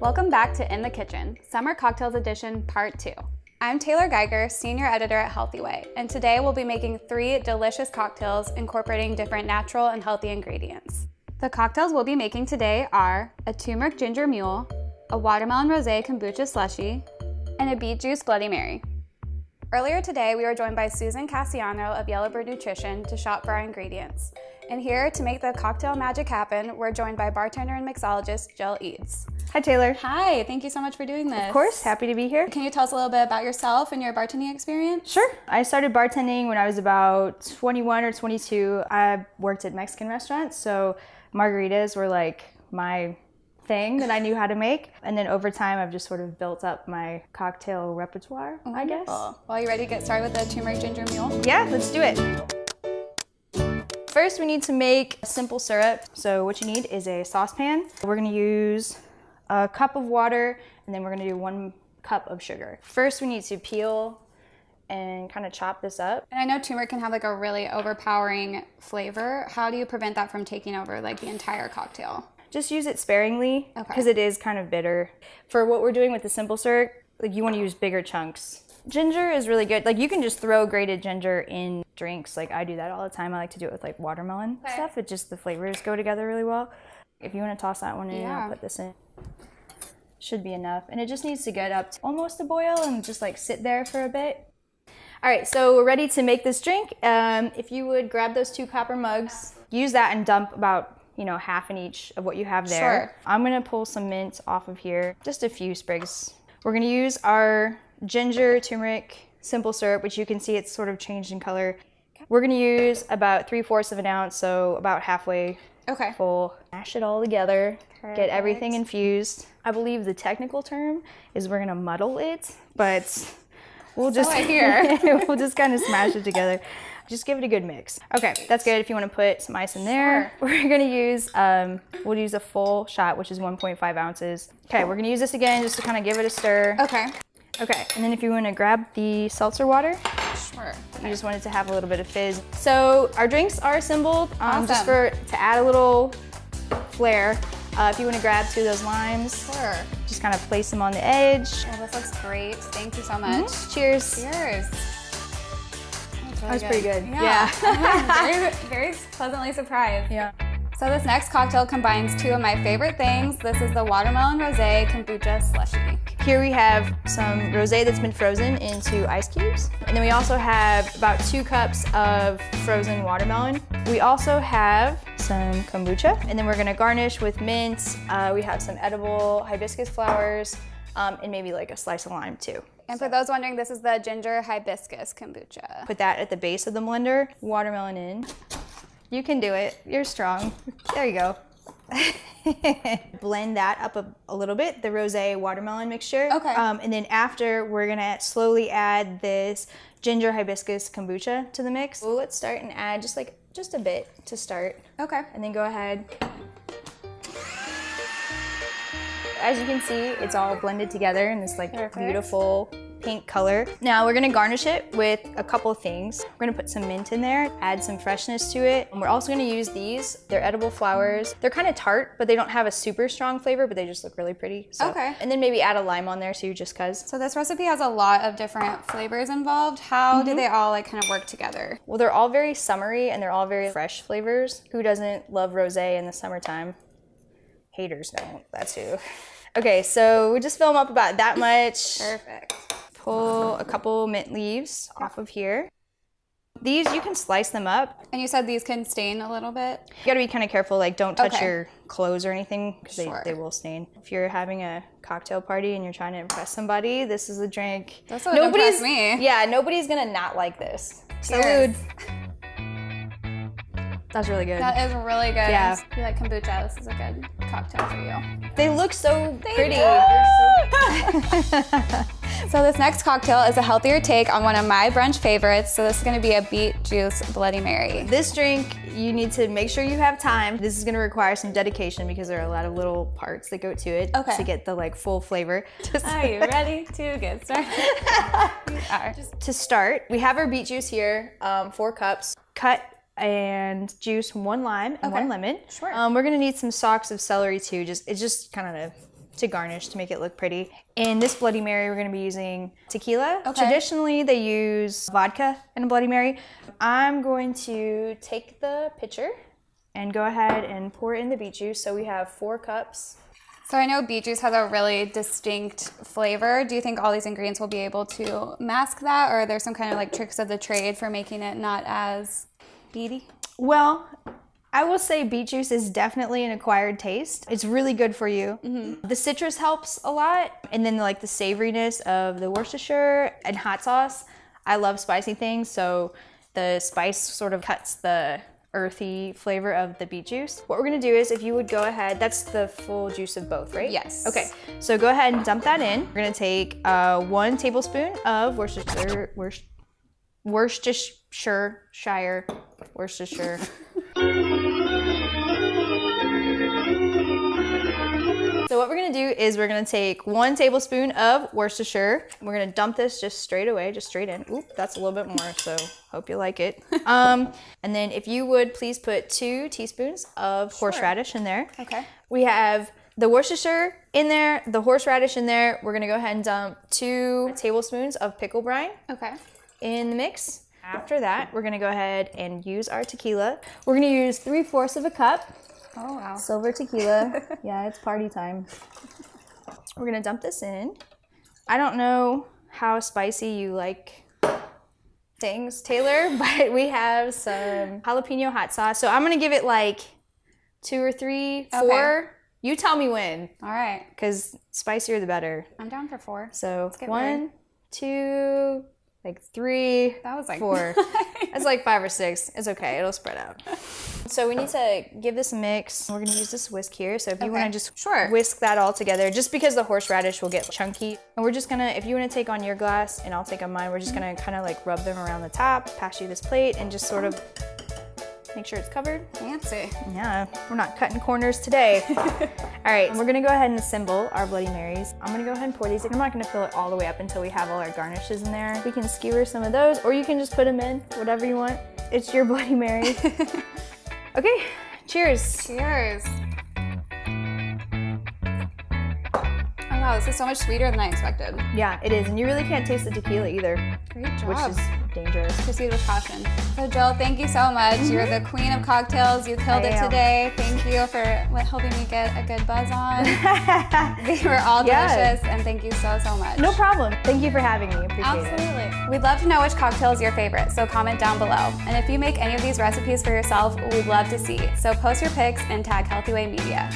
Welcome back to In the Kitchen, Summer Cocktails Edition Part 2. I'm Taylor Geiger, Senior Editor at Healthy Way, and today we'll be making 3 delicious cocktails incorporating different natural and healthy ingredients. The cocktails we'll be making today are a Turmeric Ginger Mule, a Watermelon Rosé Kombucha Slushy, and a Beet Juice Bloody Mary. Earlier today, we were joined by Susan Cassiano of Yellowbird Nutrition to shop for our ingredients. And here to make the cocktail magic happen, we're joined by bartender and mixologist Jill Eads. Hi, Taylor. Hi, thank you so much for doing this. Of course, happy to be here. Can you tell us a little bit about yourself and your bartending experience? Sure. I started bartending when I was about 21 or 22. I worked at Mexican restaurants, so margaritas were like my thing that I knew how to make. And then over time, I've just sort of built up my cocktail repertoire, I guess. Well, are you ready to get started with the Turmeric Ginger Mule? Yeah, let's do it. First, we need to make a simple syrup. So what you need is a saucepan. We're gonna use a cup of water, and then we're gonna do 1 cup of sugar. First, we need to peel and kind of chop this up. And I know turmeric can have like a really overpowering flavor. How do you prevent that from taking over like the entire cocktail? Just use it sparingly because it is kind of bitter. For what we're doing with the simple syrup, like you want to use bigger chunks. Ginger is really good. Like you can just throw grated ginger in drinks. Like I do that all the time. I like to do it with like watermelon stuff. It just, the flavors go together really well. If you want to toss that one in, I'll put this in. Should be enough. And it just needs to get up to almost a boil and just like sit there for a bit. All right, so we're ready to make this drink. If you would grab those 2 copper mugs, use that and dump about half in each of what you have there. Sure. I'm gonna pull some mint off of here, just a few sprigs. We're gonna use our ginger turmeric simple syrup, which you can see it's sort of changed in color. We're gonna use about 3/4 of an ounce, so about halfway full. Mash it all together, get everything infused. I believe the technical term is we're gonna muddle it, but we'll just we'll just kind of smash it together. Just give it a good mix. Okay, that's good if you want to put some ice in there. Sure. We're gonna use, we'll use a full shot, which is 1.5 ounces. Okay, we're gonna use this again just to kind of give it a stir. Okay, and then if you want to grab the seltzer water. Sure. You just want it to have a little bit of fizz. So our drinks are assembled, just to add a little flair. If you want to grab 2 of those limes, just kind of place them on the edge. Oh, this looks great. Thank you so much. Cheers. Cheers. That was pretty good. Yeah. I'm very pleasantly surprised. Yeah. So this next cocktail combines 2 of my favorite things. This is the Watermelon Rosé Kombucha Slushy. Here we have some rosé that's been frozen into ice cubes. And then we also have about 2 cups of frozen watermelon. We also have some kombucha. And then we're gonna garnish with mint. We have some edible hibiscus flowers and maybe like a slice of lime too. And for those wondering, this is the ginger hibiscus kombucha. Put that at the base of the blender, watermelon in. You can do it, you're strong. There you go. Blend that up a little bit, the rosé watermelon mixture. And then after, we're gonna slowly add this ginger hibiscus kombucha to the mix. Well, let's start and add just a bit to start. And then go ahead. As you can see, it's all blended together in this beautiful pink color. Now we're gonna garnish it with a couple things. We're gonna put some mint in there, add some freshness to it. And we're also gonna use these. They're edible flowers. They're kind of tart, but they don't have a super strong flavor, but they just look really pretty. So. And then maybe add a lime on there too, just cause. So this recipe has a lot of different flavors involved. How do they all kind of work together? Well, they're all very summery and they're all very fresh flavors. Who doesn't love rosé in the summertime? Haters don't, that's who. Okay, so we just fill them up about that much. Perfect. Pull a couple mint leaves off of here. These, you can slice them up. And you said these can stain a little bit? You gotta be kind of careful, don't touch your clothes or anything, because they will stain. If you're having a cocktail party and you're trying to impress somebody, this is a drink. That's what impressed me. Yeah, nobody's gonna not like this. Cheers. Salud. That's really good. That is really good. Yeah. If you like kombucha, this is a good cocktail for you. They look so pretty. So this next cocktail is a healthier take on one of my brunch favorites. So this is gonna be a Beet Juice Bloody Mary. This drink, you need to make sure you have time. This is gonna require some dedication because there are a lot of little parts that go to it to get the full flavor. Are you ready to get started? We are. To start, we have our beet juice here, 4 cups. Cut and juice 1 lime and 1 lemon. Sure. We're gonna need some stalks of celery too. It's just kind of to garnish to make it look pretty. In this Bloody Mary, we're gonna be using tequila. Okay. Traditionally, they use vodka in a Bloody Mary. I'm going to take the pitcher and go ahead and pour in the beet juice. So we have 4 cups. So I know beet juice has a really distinct flavor. Do you think all these ingredients will be able to mask that, or are there some kind of like tricks of the trade for making it not as beety? Well, I will say beet juice is definitely an acquired taste. It's really good for you. The citrus helps a lot, and then like the savoriness of the Worcestershire and hot sauce. I love spicy things, so the spice sort of cuts the earthy flavor of the beet juice. What we're gonna do is, if you would go ahead, that's the full juice of both, right? Yes. Okay, so go ahead and dump that in. We're gonna take 1 tablespoon of Worcestershire. So what we're gonna do is we're gonna take 1 tablespoon of Worcestershire. We're gonna dump this just straight away, just straight in. Oop, that's a little bit more, so hope you like it. And then if you would please put 2 teaspoons of horseradish in there. Okay. We have the Worcestershire in there, the horseradish in there. We're gonna go ahead and dump 2 tablespoons of pickle brine Okay. in the mix. After that, we're gonna go ahead and use our tequila. We're gonna use 3/4 of a cup. Oh, wow. Silver tequila. Yeah, it's party time. We're gonna dump this in. I don't know how spicy you like things, Taylor, but we have some jalapeno hot sauce. So I'm gonna give it like 2 or 3, 4. Okay. You tell me when, All right. because spicier the better. I'm down for 4. So get 1, weird. 2, like 3, That was like 4. That's like 5 or 6. It's okay, it'll spread out. So we need to give this a mix. We're gonna use this whisk here. So if you wanna just whisk that all together, just because the horseradish will get chunky. And we're just gonna, if you wanna take on your glass and I'll take on mine, we're just gonna kind of like rub them around the top, pass you this plate, and just sort of make sure it's covered. Fancy. Yeah, we're not cutting corners today. All right, we're gonna go ahead and assemble our Bloody Marys. I'm gonna go ahead and pour these in. I'm not gonna fill it all the way up until we have all our garnishes in there. We can skewer some of those, or you can just put them in, whatever you want. It's your Bloody Mary. Okay, cheers. Cheers. Oh, wow, this is so much sweeter than I expected. Yeah, it is, and you really can't taste the tequila either, Great job. which is dangerous. Proceed with caution. So Jill, thank you so much. You're the queen of cocktails. You killed it today. Thank you for helping me get a good buzz on. They were all delicious, and thank you so, so much. No problem. Thank you for having me. Appreciate it. Absolutely. We'd love to know which cocktail is your favorite, so comment down below. And if you make any of these recipes for yourself, we'd love to see. So post your pics and tag Healthy Way Media.